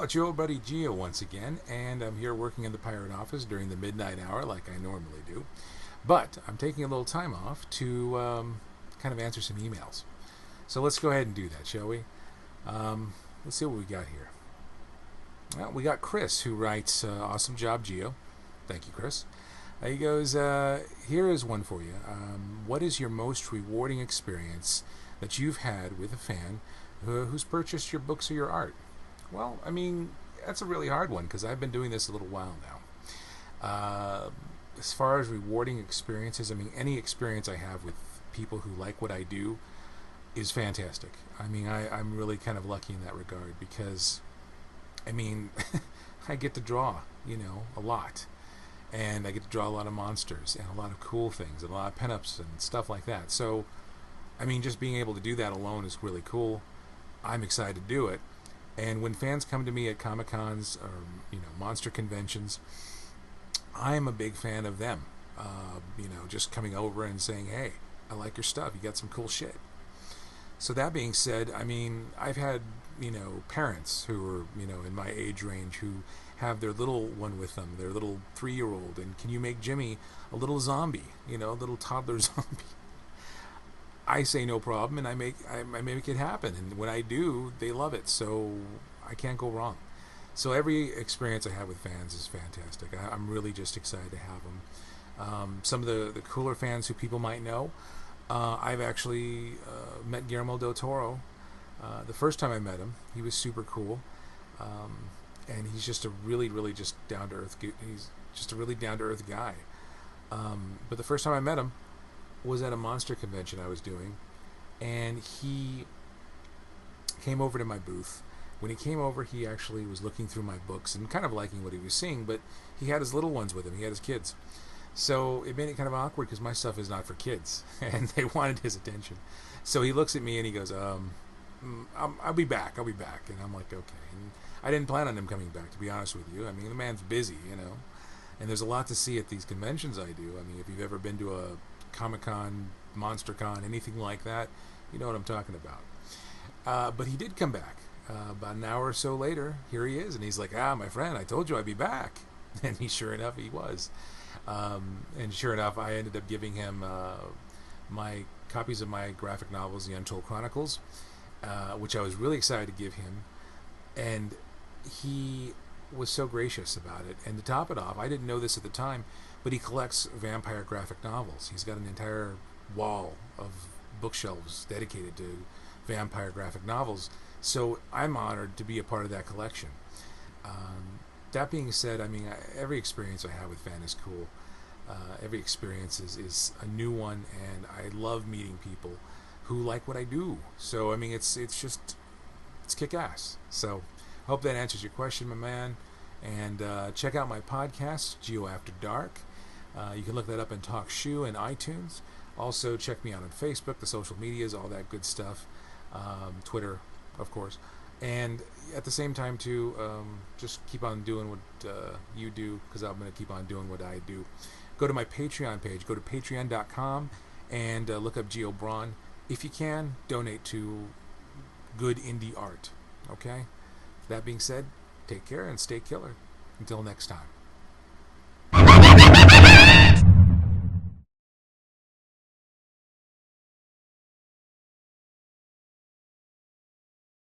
it's your old buddy Gio once again, and I'm here working in the Pirate office during the midnight hour like I normally do. But I'm taking a little time off to kind of answer some emails. So let's go ahead and do that, shall we? Let's see what we got here. Well, we got Chris who writes, awesome job, Gio. Thank you, Chris. He goes, here is one for you. What is your most rewarding experience that you've had with a fan who's purchased your books or your art? Well, I mean, that's a really hard one because I've been doing this a little while now. As far as rewarding experiences, I mean, any experience I have with people who like what I do is fantastic. I mean, I'm really kind of lucky in that regard because, I mean, I get to draw, a lot. And I get to draw a lot of monsters and a lot of cool things and a lot of pinups and stuff like that. So, I mean, just being able to do that alone is really cool. I'm excited to do it. And when fans come to me at Comic Cons or monster conventions, I'm a big fan of them. Just coming over and saying, "Hey, I like your stuff. You got some cool shit." So that being said, I mean, I've had parents who are in my age range who have their little one with them, their little 3-year-old, and can you make Jimmy a little zombie, a little toddler zombie? I say no problem, and I make it happen. And when I do, they love it. So I can't go wrong. So every experience I have with fans is fantastic. I'm really just excited to have them. Some of the cooler fans who people might know, I've actually met Guillermo del Toro. The first time I met him, he was super cool. And he's just a really, really just down to earth. He's just a really down to earth guy. But the first time I met him was at a monster convention I was doing, and he came over to my booth. When he came over, he actually was looking through my books and kind of liking what he was seeing, but he had his little ones with him. He had his kids. So it made it kind of awkward because my stuff is not for kids, and they wanted his attention. So he looks at me and he goes, I'll be back. And I'm like, okay. And I didn't plan on him coming back, to be honest with you. I mean, the man's busy, and there's a lot to see at these conventions I do. I mean, if you've ever been to a Comic-Con, MonsterCon, anything like that, you know what I'm talking about. But he did come back. About an hour or so later, here he is, and he's like, my friend, I told you I'd be back. And sure enough, he was. And sure enough, I ended up giving him my copies of my graphic novels, The Untold Chronicles, which I was really excited to give him. And he was so gracious about it. And to top it off, I didn't know this at the time, but he collects vampire graphic novels. He's got an entire wall of bookshelves dedicated to vampire graphic novels. So I'm honored to be a part of that collection. That being said, I mean, every experience I have with fan is cool. Every experience is a new one, and I love meeting people who like what I do. So, I mean, it's kick-ass. So, hope that answers your question, my man. And check out my podcast, Geo After Dark. You can look that up in TalkShoe and iTunes. Also, check me out on Facebook, the social medias, all that good stuff. Twitter, of course. And at the same time, too, just keep on doing what you do, because I'm going to keep on doing what I do. Go to my Patreon page. Go to patreon.com and look up Geo Braun. If you can, donate to good indie art. Okay? That being said, take care and stay killer. Until next time.